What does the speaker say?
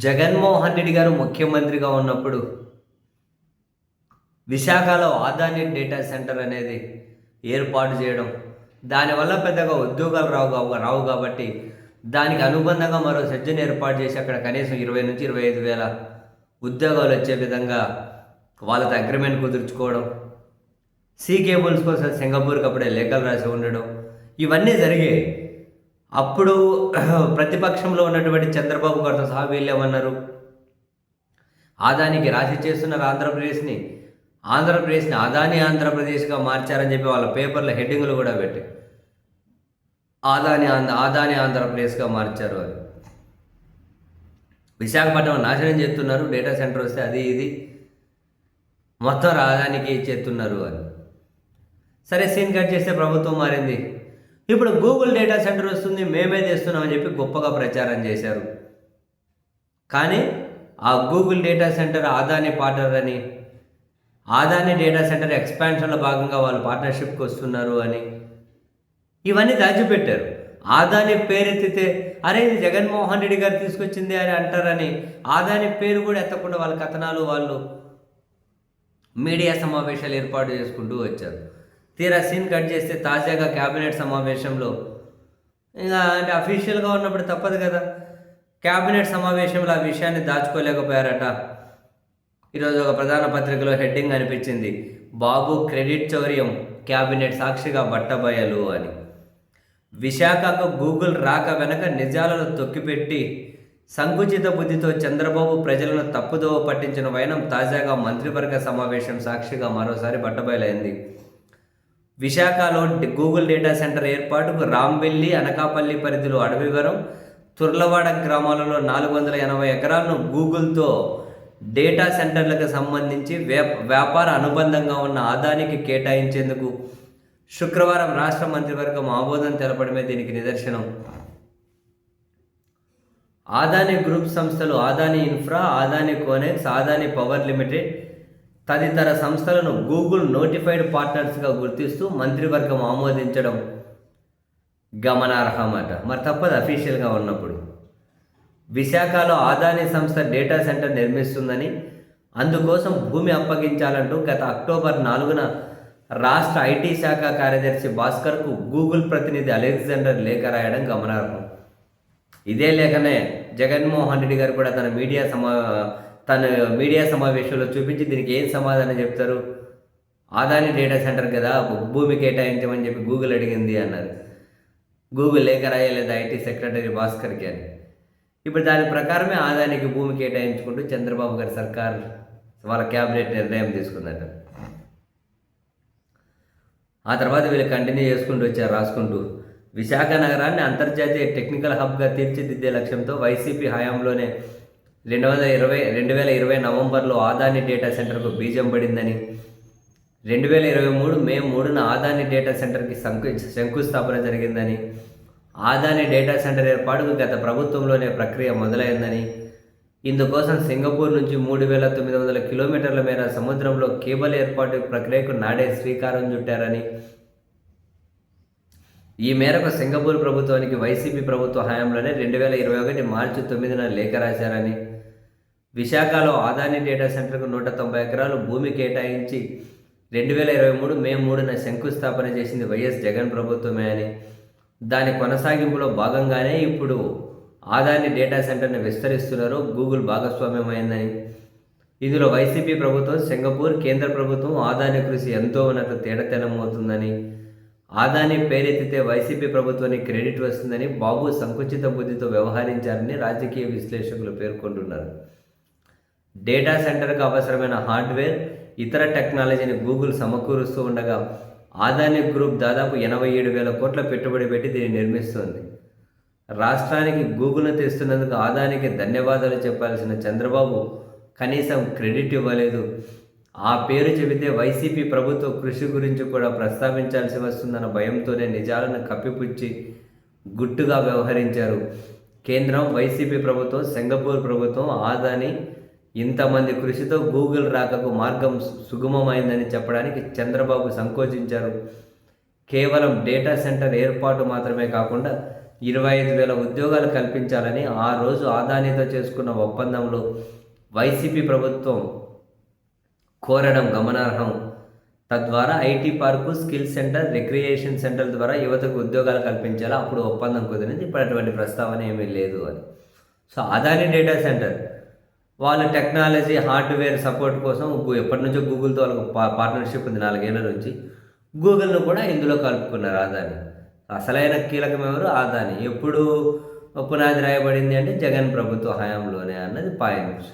జగన్మోహన్ రెడ్డి గారు ముఖ్యమంత్రిగా ఉన్నప్పుడు విశాఖలో అదాని డేటా సెంటర్ అనేది ఏర్పాటు చేయడం, దానివల్ల పెద్దగా ఉద్యోగాలు రావు కాబట్టి దానికి అనుబంధంగా మరో సెజ్జను ఏర్పాటు చేసి అక్కడ కనీసం 20,000 నుంచి 25,000 ఉద్యోగాలు వచ్చే విధంగా వాళ్ళతో అగ్రిమెంట్ కుదుర్చుకోవడం, సీ కేబుల్స్ కోసం సింగపూర్కి అప్పుడే లేఖలు రాసి ఉండడం, ఇవన్నీ జరిగాయి. అప్పుడు ప్రతిపక్షంలో ఉన్నటువంటి చంద్రబాబు గారితో సహా వీళ్ళేమన్నారు, ఆదానికి రాసి చేస్తున్నారు ఆంధ్రప్రదేశ్ని అదాని ఆంధ్రప్రదేశ్గా మార్చారని చెప్పి వాళ్ళ పేపర్ల హెడ్డింగ్లు కూడా పెట్టి ఆదాని ఆంధ్రప్రదేశ్గా మార్చారు అని. విశాఖపట్నం నాశనం చేస్తున్నారు, డేటా సెంటర్ వస్తే అది ఇది మొత్తం ఆదానికి చేస్తున్నారు అని. సరే, సీన్ కట్ చేస్తే ప్రభుత్వం మారింది. ఇప్పుడు గూగుల్ డేటా సెంటర్ వస్తుంది, మేమే చేస్తున్నామని చెప్పి గొప్పగా ప్రచారం చేశారు. కానీ ఆ Google data centre Adani partner అని, ఆదాని డేటా సెంటర్ ఎక్స్పాన్షన్లో భాగంగా వాళ్ళు పార్ట్నర్షిప్కి వస్తున్నారు అని ఇవన్నీ దాచిపెట్టారు. ఆదాని పేరెత్తితే అరే ఇది జగన్మోహన్ రెడ్డి గారు తీసుకొచ్చింది అని అంటారని ఆదాని పేరు కూడా ఎత్తకుండా వాళ్ళ కథనాలు వాళ్ళు మీడియా సమావేశాలు ఏర్పాటు చేసుకుంటూ వచ్చారు. తీరా సీన్ కట్ చేస్తే తాజాగా క్యాబినెట్ సమావేశంలో ఇంకా అంటే అఫీషియల్గా ఉన్నప్పుడు తప్పదు కదా, క్యాబినెట్ సమావేశంలో ఆ విషయాన్ని దాచుకోలేకపోయారట. ఈరోజు ఒక ప్రధాన పత్రికలో హెడ్డింగ్ అనిపించింది, బాబు క్రెడిట్ చౌర్యం క్యాబినెట్ సాక్షిగా బట్టబయలు అని. విశాఖకు గూగుల్ రాక వెనక నిజాలను తొక్కిపెట్టి సంకుచిత బుద్ధితో చంద్రబాబు ప్రజలను తప్పుదోవ పట్టించిన వైనం తాజాగా మంత్రివర్గ సమావేశం సాక్షిగా మరోసారి బట్టబయలైంది. విశాఖలో గూగుల్ డేటా సెంటర్ ఏర్పాటుకు రాంబెల్లి, అనకాపల్లి పరిధిలో అడవివరం, తుర్లవాడ గ్రామాలలో 480 ఎకరాలను గూగుల్తో డేటా సెంటర్లకు సంబంధించి వ్యాపార అనుబంధంగా ఉన్న ఆదానికి కేటాయించేందుకు శుక్రవారం రాష్ట్ర మంత్రివర్గం ఆమోదం తెలపడమే దీనికి నిదర్శనం. ఆదాని గ్రూప్ సంస్థలు Adani infra, Adani Connex, Adani power limited తదితర సంస్థలను గూగుల్ నోటిఫైడ్ పార్ట్నర్స్గా గుర్తిస్తూ మంత్రివర్గం ఆమోదించడం గమనార్హమట. మరి తప్పదు అఫీషియల్గా ఉన్నప్పుడు. విశాఖలో ఆదాని సంస్థ డేటా సెంటర్ నిర్మిస్తుందని, అందుకోసం భూమి అప్పగించాలంటూ గత అక్టోబర్ 4న రాష్ట్ర ఐటీ శాఖ కార్యదర్శి భాస్కర్కు గూగుల్ ప్రతినిధి అలెగ్జాండర్ లేఖ రాయడం గమనార్హం. ఇదే లేఖనే జగన్మోహన్ రెడ్డి గారు కూడా తన మీడియా సమావేశంలో చూపించి దీనికి ఏం సమాధానం చెప్తారు, ఆదాని డేటా సెంటర్ కదా భూమి కేటాయించమని చెప్పి గూగుల్ అడిగింది అన్నారు. గూగుల్ లేఖ రాయలేదు ఐటీ సెక్రటరీ భాస్కర్కి అని. ఇప్పుడు దాని ప్రకారమే ఆదానికి భూమి కేటాయించుకుంటూ చంద్రబాబు గారి సర్కార్ వాళ్ళ క్యాబినెట్ నిర్ణయం తీసుకుందట. ఆ తర్వాత వీళ్ళు కంటిన్యూ చేసుకుంటూ వచ్చారు రాసుకుంటూ, విశాఖ నగరాన్ని అంతర్జాతీయ టెక్నికల్ హబ్గా తీర్చిదిద్దే లక్ష్యంతో వైసీపీ హయాంలోనే 2020 నవంబర్లో ఆదాని డేటా సెంటర్కు బీజం పడిందని, 2023 మే 3న ఆదాని డేటా సెంటర్కి శంకుస్థాపన జరిగిందని, ఆదాని డేటా సెంటర్ ఏర్పాటుకు గత ప్రభుత్వంలోనే ప్రక్రియ మొదలైందని, ఇందుకోసం సింగపూర్ నుంచి 3,900 కిలోమీటర్ల మేర సముద్రంలో కేబుల్ ఏర్పాటు ప్రక్రియకు నాడే శ్రీకారం చుట్టారని, ఈ మేరకు సింగపూర్ ప్రభుత్వానికి వైసీపీ ప్రభుత్వ హయాంలోనే 2021 మార్చి 9న లేఖ రాశారని, విశాఖలో ఆదాని డేటా సెంటర్కు 190 ఎకరాలు భూమి కేటాయించి 2023 మే 3న శంకుస్థాపన చేసింది వైఎస్ జగన్ ప్రభుత్వమే అని, దాని కొనసాగింపులో భాగంగానే ఇప్పుడు ఆదాని డేటా సెంటర్ని విస్తరిస్తున్నారు, గూగుల్ భాగస్వామ్యమైందని, ఇందులో వైసీపీ ప్రభుత్వం, సింగపూర్, కేంద్ర ప్రభుత్వం ఆదాని కృషి ఎంతో ఉన్నట్టు తేడతెల్లమవుతుందని, ఆదాని పేరెత్తితే వైసీపీ ప్రభుత్వానికి క్రెడిట్ వస్తుందని బాబు సంకుచిత బుద్ధితో వ్యవహరించారని రాజకీయ విశ్లేషకులు పేర్కొంటున్నారు. డేటా సెంటర్కు అవసరమైన హార్డ్వేర్, ఇతర టెక్నాలజీని గూగుల్ సమకూరుస్తూ ఉండగా ఆదాని గ్రూప్ దాదాపు 87,000 కోట్ల పెట్టుబడి పెట్టి దీన్ని నిర్మిస్తోంది. రాష్ట్రానికి గూగుల్ను తెస్తున్నందుకు ఆదానికి ధన్యవాదాలు చెప్పాల్సిన చంద్రబాబు కనీసం క్రెడిట్ ఇవ్వలేదు. ఆ పేరు చెబితే వైసీపీ ప్రభుత్వ కృషి గురించి కూడా ప్రస్తావించాల్సి వస్తుందన్న భయంతోనే నిజాలను కప్పిపుచ్చి గుట్టుగా వ్యవహరించారు. కేంద్రం, వైసీపీ ప్రభుత్వం, సింగపూర్ ప్రభుత్వం, ఆదాని ఇంతమంది కృషితో గూగుల్ రాకకు మార్గం సుగమమైందని చెప్పడానికి చంద్రబాబు సంకోచించారు. కేవలం డేటా సెంటర్ ఏర్పాటు మాత్రమే కాకుండా 25,000 ఉద్యోగాలు కల్పించాలని ఆ రోజు అదానీతో చేసుకున్న ఒప్పందంలో వైసీపీ ప్రభుత్వం కోరడం గమనార్హం. తద్వారా IT park, skill centre, recreation centre ద్వారా యువతకు ఉద్యోగాలు కల్పించాలి. అప్పుడు ఒప్పందం కుదిరింది. ఇప్పుడు అటువంటి ప్రస్తావన ఏమీ లేదు అని. సో అదానీ డేటా సెంటర్ వాళ్ళ టెక్నాలజీ హార్డ్వేర్ సపోర్ట్ కోసం ఎప్పటి నుంచో గూగుల్తో వాళ్ళకు పార్ట్నర్షిప్ ఉంది 4 ఏళ్ల నుంచి. గూగుల్ను కూడా ఇందులో కలుపుకున్నారు అదానీ. అసలైన కీలకం ఎవరు? అదానీ. ఎప్పుడు పునాది రాయబడింది అంటే జగన్ ప్రభుత్వ హయాంలోనే అన్నది పాయింట్.